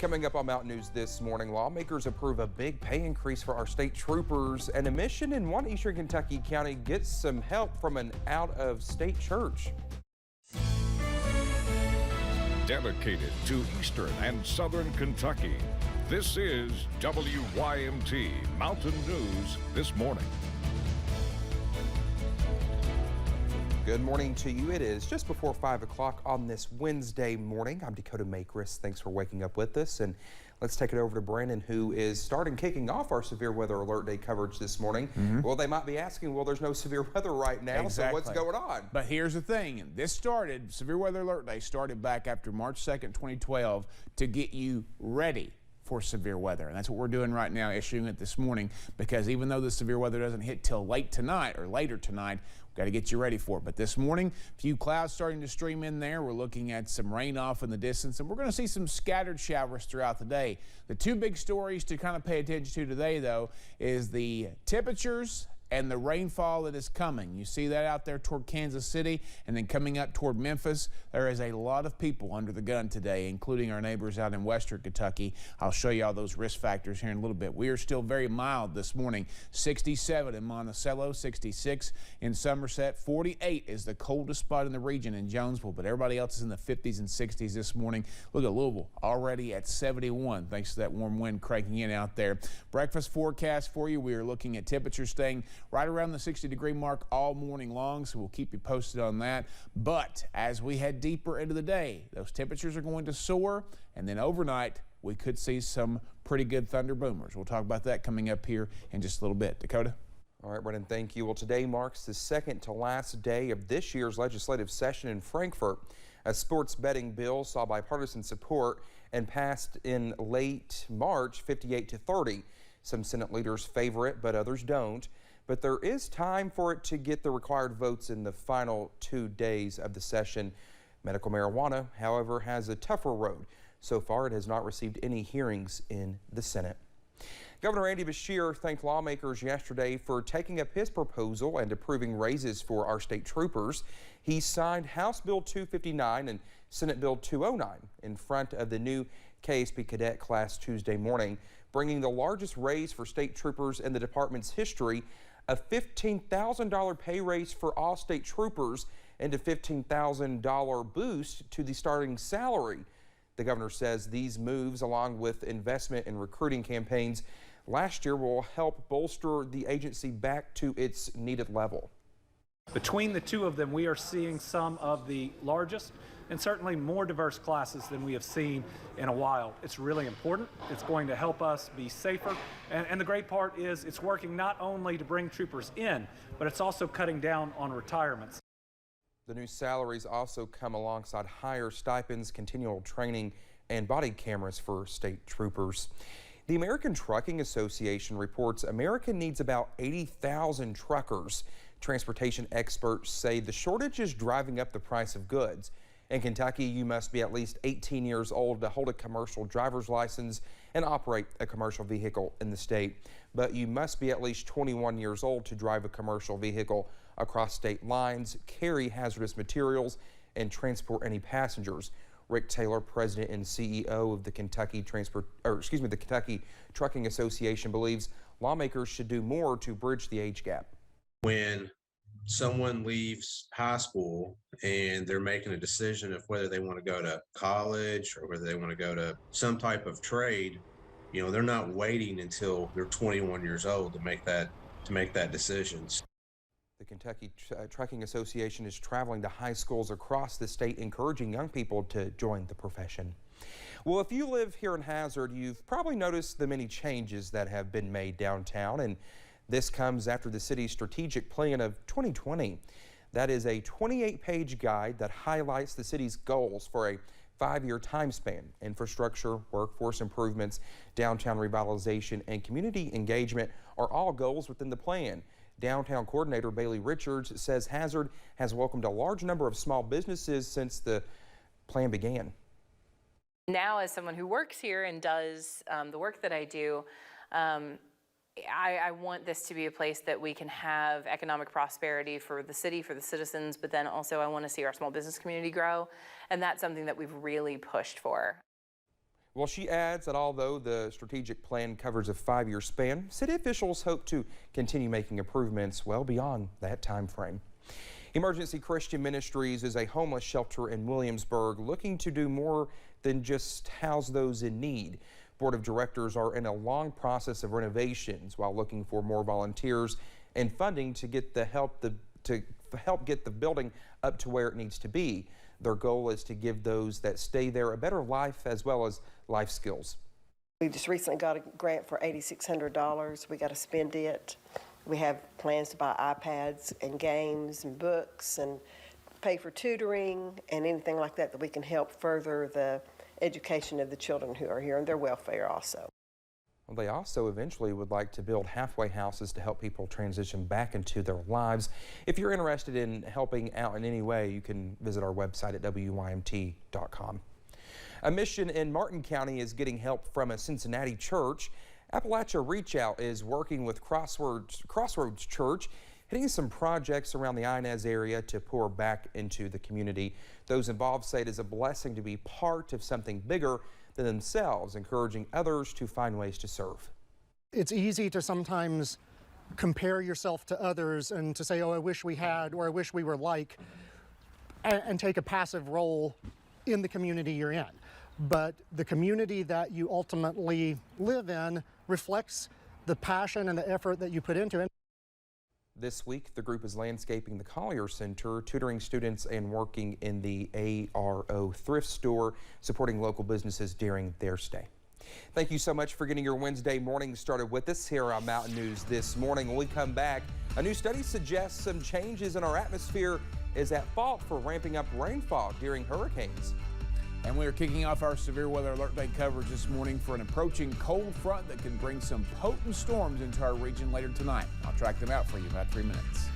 Coming up on Mountain News this morning, lawmakers approve a big pay increase for our state troopers, and a mission in one eastern Kentucky county gets some help from an out-of-state church. Dedicated to eastern and southern Kentucky, this is WYMT Mountain News this morning. Good morning to you. It is just before 5 o'clock on this Wednesday morning. I'm Dakota Makris. Thanks for waking up with us. And let's take it over to Brandon, who is kicking off our severe weather alert day coverage this morning. Well, they might be asking, well, there's no severe weather right now, so what's going on? But here's the thing. Severe weather alert day started back after March 2nd, 2012 to get you ready for severe weather. And that's what we're doing right now, issuing it this morning, because even though the severe weather doesn't hit till late tonight or later tonight, we've got to get you ready for it. But this morning, a few clouds starting to stream in there. We're looking at some rain off in the distance, and we're going to see some scattered showers throughout the day. The two big stories to kind of pay attention to today, though, is the temperatures and the rainfall that is coming. You see that out there toward Kansas City and then coming up toward Memphis. There is a lot of people under the gun today, including our neighbors out in western Kentucky. I'll show you all those risk factors here in a little bit. We are still very mild this morning. 67 in Monticello, 66 in Somerset, 48 is the coldest spot in the region in Jonesville, but everybody else is in the 50s and 60s this morning. Look at Louisville already at 71 thanks to that warm wind cranking in out there. Breakfast forecast for you. We are looking at temperatures staying right around the 60-degree mark all morning long, so we'll keep you posted on that. But as we head deeper into the day, those temperatures are going to soar, and then overnight we could see some pretty good thunder boomers. We'll talk about that coming up here in just a little bit. Dakota? All right, Brendan, thank you. Well, today marks the second to last day of this year's legislative session in Frankfort. A sports betting bill saw bipartisan support and passed in late March, 58-30. Some Senate leaders favor it, but others don't. But there is time for it to get the required votes in the final 2 days of the session. Medical marijuana, however, has a tougher road. So far, it has not received any hearings in the Senate. Governor Andy Beshear thanked lawmakers yesterday for taking up his proposal and approving raises for our state troopers. He signed House Bill 259 and Senate Bill 209 in front of the new KSP cadet class Tuesday morning, bringing the largest raise for state troopers in the department's history, a $15,000 pay raise for all state troopers, and a $15,000 boost to the starting salary. The governor says these moves, along with investment in recruiting campaigns last year, will help bolster the agency back to its needed level. Between the two of them, we are seeing some of the largest and certainly more diverse classes than we have seen in a while. It's really important. It's going to help us be safer. And the great part is it's working not only to bring troopers in, but it's also cutting down on retirements. The new salaries also come alongside higher stipends, continual training, and body cameras for state troopers. The American Trucking Association reports America needs about 80,000 truckers. Transportation experts say the shortage is driving up the price of goods. In Kentucky, you must be at least 18 years old to hold a commercial driver's license and operate a commercial vehicle in the state. But you must be at least 21 years old to drive a commercial vehicle across state lines, carry hazardous materials, and transport any passengers. Rick Taylor, president and CEO of the Kentucky Trucking Association, believes lawmakers should do more to bridge the age gap. When someone leaves high school and they're making a decision of whether they want to go to college or whether they want to go to some type of trade, they're not waiting until they're 21 years old to make that decision. The Kentucky Trucking Association is traveling to high schools across the state, encouraging young people to join the profession. Well, if you live here in Hazard, you've probably noticed the many changes that have been made downtown, and this comes after the city's strategic plan of 2020. That is a 28-page guide that highlights the city's goals for a 5-year time span. Infrastructure, workforce improvements, downtown revitalization, and community engagement are all goals within the plan. Downtown coordinator Bailey Richards says Hazard has welcomed a large number of small businesses since the plan began. Now, as someone who works here and does the work that I do, I want this to be a place that we can have economic prosperity for the city, for the citizens, but then also I want to see our small business community grow, and that's something that we've really pushed for. Well, she adds that although the strategic plan covers a 5-year span, city officials hope to continue making improvements well beyond that time frame. Emergency Christian Ministries is a homeless shelter in Williamsburg looking to do more than just house those in need. Board of directors are in a long process of renovations while looking for more volunteers and funding to get the help get the building up to where it needs to be. Their goal is to give those that stay there a better life as well as life skills. We just recently got a grant for $8,600. We got to spend it. We have plans to buy iPads and games and books and pay for tutoring and anything like that we can help further the education of the children who are here and their welfare also. Well, they also eventually would like to build halfway houses to help people transition back into their lives. If you're interested in helping out in any way, you can visit our website at wymt.com. A mission in Martin County is getting help from a Cincinnati church. Appalachia Reach Out is working with Crossroads Church, hitting some projects around the Inez area to pour back into the community. Those involved say it is a blessing to be part of something bigger than themselves, encouraging others to find ways to serve. It's easy to sometimes compare yourself to others and to say, oh, I wish we had, or I wish we were like, and take a passive role in the community you're in. But the community that you ultimately live in reflects the passion and the effort that you put into it. This week, the group is landscaping the Collier Center, tutoring students, and working in the ARO thrift store, supporting local businesses during their stay. Thank you so much for getting your Wednesday morning started with us here on Mountain News this morning. When we come back, a new study suggests some changes in our atmosphere is at fault for ramping up rainfall during hurricanes. And we are kicking off our severe weather alert day coverage this morning for an approaching cold front that can bring some potent storms into our region later tonight. I'll track them out for you in about 3 minutes.